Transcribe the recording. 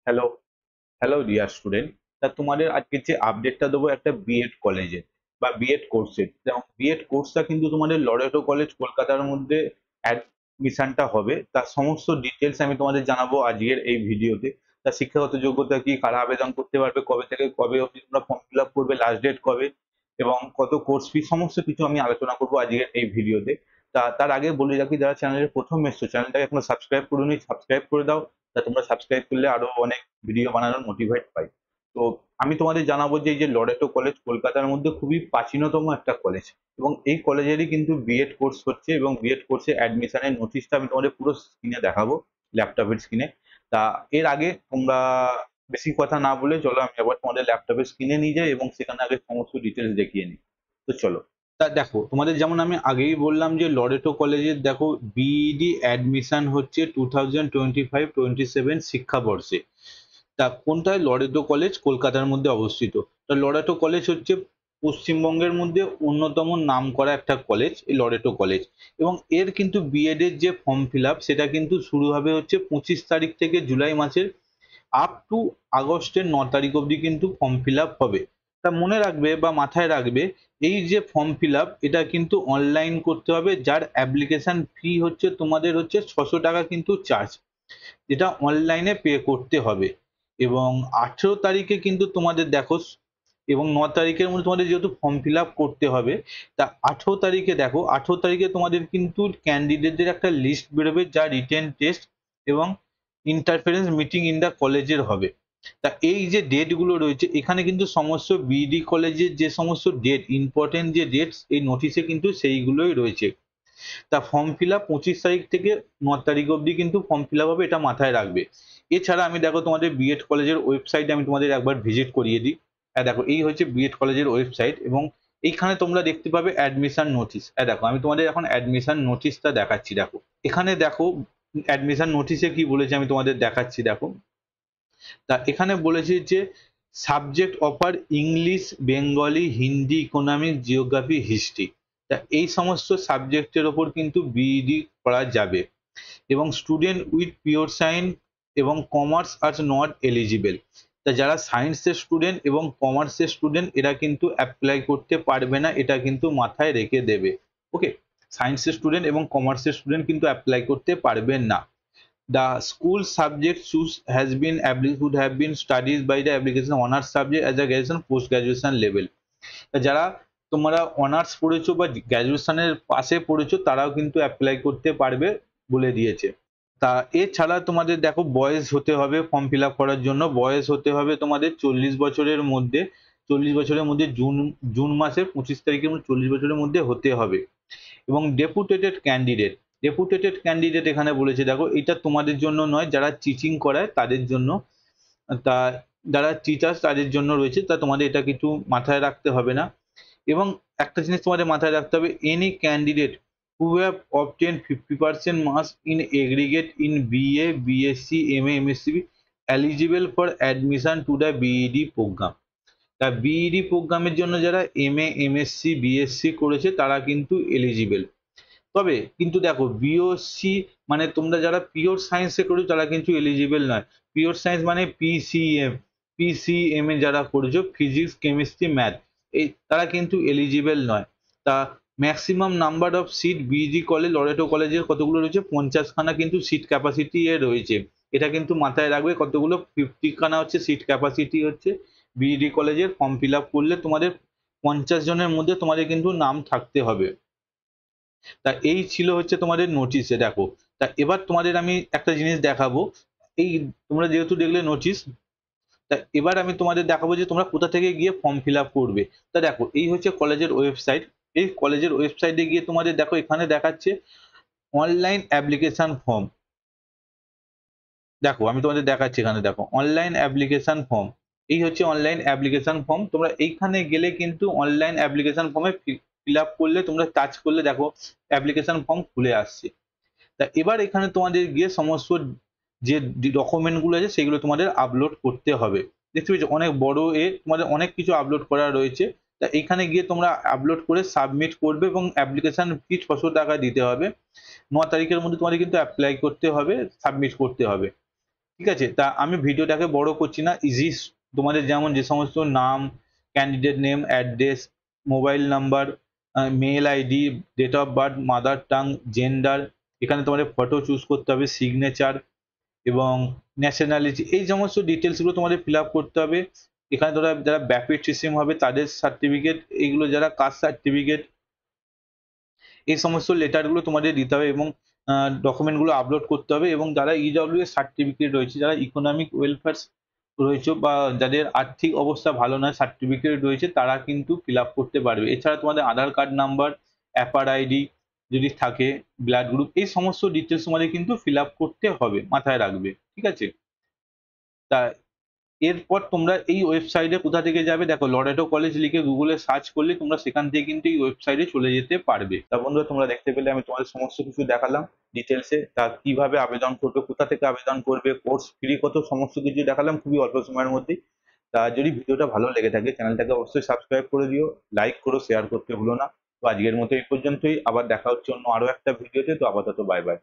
Hello, hello dear student. তোমাদের আজকে যে আপডেটটা দেবো একটা বিএড কলেজের বা বিএড কোর্সের। যেমন বিএড কোর্সটা কিন্তু তোমাদের লরেটো কলেজ কলকাতার মধ্যে অ্যাডমিশনটা হবে। তার সমস্ত ডিটেলস আমি তোমাদের জানাবো আজকের এই ভিডিওতে। তার শিক্ষাগত যোগ্যতা কি, কারা আবেদন করতে পারবে, কবে থেকে কবে অবধি তোমরা ফর্ম ফিল আপ করবে, লাস্ট ডেট কবে এবং কত কোর্স ফি, সমস্ত কিছু আমি আলোচনা করবো আজকের এই ভিডিওতে। তার আগে বলে রাখি, যারা চ্যানেলের প্রথম এসছো চ্যানেলটাকে এখনো সাবস্ক্রাইব করোনি, সাবস্ক্রাইব করে দাও। তা তোমরা সাবস্ক্রাইব করলে আরো অনেক ভিডিও বানানোর মোটিভেট পাই। তো আমি তোমাদের জানাবো যে এই যে লরেটো কলেজ কলকাতার মধ্যে খুবই প্রাচীনতম একটা কলেজ, এবং এই কলেজেরই কিন্তু বিএড কোর্স হচ্ছে, এবং বিএড কোর্সে অ্যাডমিশনের নোটিশটা আমি তোমাদের পুরো স্ক্রিনে দেখাবো, ল্যাপটপের স্ক্রিনে। তা এর আগে তোমরা বেশি কথা না বলে চলো আমি আবার তোমাদের ল্যাপটপের স্ক্রিনে নিয়ে যাই এবং সেখানে আগে সমস্ত ডিটেলস দেখিয়ে নিই। তো চলো। তা দেখো, তোমাদের যেমন আমি আগেই বললাম যে লরেটো কলেজের দেখো বিইডি অ্যাডমিশন হচ্ছে 2025-27 শিক্ষাবর্ষে। তা কোনটায়? লরেটো কলেজ কলকাতার মধ্যে অবস্থিত। তা লরেটো কলেজ হচ্ছে পশ্চিমবঙ্গের মধ্যে অন্যতম নামকরা একটা কলেজ, এই লরেটো কলেজ। এবং এর কিন্তু বিএড এর যে ফর্ম ফিল আপ সেটা কিন্তু শুরু হবে হচ্ছে 25 তারিখ থেকে, জুলাই মাসের আপ টু আগস্টের 9 তারিখ অবধি কিন্তু ফর্ম ফিল আপ হবে। তা মনে রাখবে বা মাথায় রাখবে, এই যে ফর্ম ফিল আপ এটা কিন্তু অনলাইন করতে হবে, যার অ্যাপ্লিকেশন ফি হচ্ছে তোমাদের হচ্ছে 600 টাকা কিন্তু চার্জ, যেটা অনলাইনে পে করতে হবে। এবং 18 তারিখে কিন্তু তোমাদের দেখো, এবং 9 তারিখের মধ্যে তোমাদের যেহেতু ফর্ম ফিল আপ করতে হবে, তা 18 তারিখে দেখো, 18 তারিখে তোমাদের কিন্তু ক্যান্ডিডেটদের একটা লিস্ট বেরোবে, যা রিটেন টেস্ট এবং ইন্টারফারেন্স মিটিং ইন দ্য কলেজের হবে। তা এই যে ডেট গুলো রয়েছে এখানে কিন্তু সমস্ত বিডি কলেজের যে সমস্ত ডেট, ইম্পর্টেন্ট যে ডেটস এই নোটিশে কিন্তু সেইগুলোই রয়েছে। তা ফর্ম ফিল আপ 25 তারিখ থেকে 9 তারিখ অবধি কিন্তু ফর্ম ফিল আপ হবে, এটা মাথায় রাখবে। এছাড়া আমি দেখো তোমাদের বিএড কলেজের ওয়েবসাইটে আমি তোমাদের একবার ভিজিট করিয়ে দিই। দেখো এই হচ্ছে বিএড কলেজের ওয়েবসাইট, এবং এইখানে তোমরা দেখতে পাবে অ্যাডমিশন নোটিশ। দেখো আমি তোমাদের এখন অ্যাডমিশন নোটিশটা দেখাচ্ছি। দেখো এখানে দেখো অ্যাডমিশন নোটিশে কি বলেছে আমি তোমাদের দেখাচ্ছি। দেখো, তা এখানে বলেছে যে subject offer English, Bengali, Hindi, economic, geography, history. তা এই সমস্ত সাবজেক্টের ওপর কিন্তু বিইডি করা যাবে, এবং স্টুডেন্ট উইথ পিওর সায়েন্স এবং কমার্স আর নট এলিজিবল। তা যারা সায়েন্সের স্টুডেন্ট এবং কমার্সের স্টুডেন্ট এরা কিন্তু অ্যাপ্লাই করতে পারবে না, এটা কিন্তু মাথায় রেখে দেবে। ওকে, সায়েন্সের স্টুডেন্ট এবং কমার্সের স্টুডেন্ট কিন্তু অ্যাপ্লাই করতে পারবেন না। The school subject choose has been would have been studied by the application honors subject as a graduation post graduation level. যারা তোমরা অনার্স পড়েছো বা গ্র্যাজুয়েশনের পাশে পড়েছো তারাও কিন্তু অ্যাপ্লাই করতে পারবে বলে দিয়েছে। তা এছাড়া তোমাদের দেখো বয়স হতে হবে, ফর্ম ফিল আপ করার জন্য বয়স হতে হবে তোমাদের 40 বছরের মধ্যে। 40 বছরের মধ্যে জুন জুন মাসের 25 তারিখের মধ্যে 40 বছরের মধ্যে হতে হবে। এবং ডেপুটেটেড ক্যান্ডিডেট এখানে বলেছে, দেখো এটা তোমাদের জন্য নয়, যারা টিচিং করায় তাদের জন্য। তা যারা টিচার্স তাদের জন্য রয়েছে, তা তোমাদের এটা কিছু মাথায় রাখতে হবে না। এবং একটা জিনিস তোমাদের মাথায় রাখতে হবে, any candidate who have obtained 50% marks in aggregate in BA, BSc, MA, MSc eligible for admission to the BEd program. তা বিইডি প্রোগ্রামের জন্য যারা এমএ, এমএসসি, বিএসসি করেছে তারা কিন্তু এলিজিবল। তবে কিন্তু দেখো বিওসি মানে তোমরা যারা পিওর সায়েন্সে করেছো তারা কিন্তু এলিজিবল নয়। পিওর সায়েন্স মানে পিসিএম এ যারা করেছো, ফিজিক্স, কেমিস্ট্রি, ম্যাথ, এই তারা কিন্তু এলিজিবল নয়। তা maximum number of seat BEd college Loreto কলেজের কতগুলো রয়েছে? 50খানা কিন্তু সিট ক্যাপাসিটি এ রয়েছে। এটা কিন্তু মাথায় রাখবে, কতগুলো 50খানা হচ্ছে সিট ক্যাপাসিটি হচ্ছে বিইডি কলেজের। ফর্ম ফিল আপ করলে তোমাদের 50 জনের মধ্যে তোমাদের কিন্তু নাম থাকতে হবে। তা এই ছিল হচ্ছে তোমাদের নোটিশে। দেখো, তা এবার তোমাদের আমি একটা জিনিস দেখাবো। এই তোমরা যেহেতু দেখলে নোটিশ, তা এবার আমি তোমাদের দেখাবো যে তোমরা কোথা থেকে গিয়ে ফর্ম ফিল আপ করবে। তা দেখো এই হচ্ছে কলেজের ওয়েবসাইট। এই কলেজের ওয়েবসাইটে গিয়ে তোমাদের দেখো এখানে দেখাচ্ছে অনলাইন অ্যাপ্লিকেশন ফর্ম। দেখো আমি তোমাদের দেখাচ্ছি, এখানে দেখো অনলাইন অ্যাপ্লিকেশন ফর্ম। এই হচ্ছে অনলাইন অ্যাপ্লিকেশন ফর্ম। তোমরা এইখানে গেলে কিন্তু অনলাইন অ্যাপ্লিকেশন ফর্মে ফিল আপ করলে, তোমরা টাচ করলে দেখো অ্যাপ্লিকেশন ফর্ম খুলে আসছে। তা এবার এখানে তোমাদের গিয়ে সমস্ত যে ডকুমেন্ট গুলো আছে সেগুলো তোমাদের আপলোড করতে হবে। দেখতে পেয়েছো অনেক বড় তোমাদের অনেক কিছু আপলোড করা রয়েছে। তা এখানে গিয়ে তোমরা আপলোড করে সাবমিট করবে, এবং অ্যাপ্লিকেশন ফি 600 টাকা দিতে হবে। 9 তারিখের মধ্যে তোমাদের কিন্তু অ্যাপ্লাই করতে হবে, সাবমিট করতে হবে। ঠিক আছে? তা আমি ভিডিওটাকে বড় করছি না। ইজি তোমাদের যেমন যে সমস্ত নাম, candidate name, address, mobile number, mail ID, date of birth, mother tongue, gender, এখানে তোমাদের ফটো চুজ করতে হবে, সিগনেচার এবং ন্যাশনালিটি, এই সমস্ত ডিটেলস গুলো তোমাদের ফিল আপ করতে হবে। এখানে যারা ব্যাপটিজম হবে তাদের সার্টিফিকেট, এইগুলো যারা কাস্ট সার্টিফিকেট, এই সমস্ত লেটারগুলো তোমাদের দিতে হবে এবং ডকুমেন্টগুলো আপলোড করতে হবে। এবং যারা ইডব্লিউএস সার্টিফিকেট রয়েছে, যারা ইকোনমিক ওয়েলফেয়ার রয়েছে বা যাদের আর্থিক অবস্থা ভালো নয় সার্টিফিকেট রয়েছে, তারা কিন্তু ফিল আপ করতে পারবে। এছাড়া তোমাদের আধার কার্ড নাম্বার, অ্যাপার আইডি যদি থাকে, ব্লাড গ্রুপ, এই সমস্ত ডিটেলস তোমাদের কিন্তু ফিল আপ করতে হবে, মাথায় রাখবে। ঠিক আছে? তা এরপর তোমরা এই ওয়েবসাইটে কোথা থেকে যাবে, দেখো লরেটো কলেজ লিখে গুগলে সার্চ করলে তোমরা সেখান থেকে কিন্তু এই ওয়েবসাইটে চলে যেতে পারবে। তা বন্ধুরা, তোমরা দেখতে পেলে আমি তোমাদের সমস্ত কিছু দেখালাম ডিটেলসে। তা কিভাবে আবেদন করবে, কোথা থেকে আবেদন করবে, কোর্স ফ্রি কত, সমস্ত কিছু দেখালাম খুবই অল্প সময়ের মধ্যেই। তা যদি ভিডিওটা ভালো লেগে থাকে চ্যানেলটাকে অবশ্যই সাবস্ক্রাইব করে দিও, লাইক করো, শেয়ার করতে ভুলো না। তো আজকের মতো এই পর্যন্তই, আবার দেখা হচ্ছে অন্য আরো একটা ভিডিওতে। তো আপাতত বাই বাই।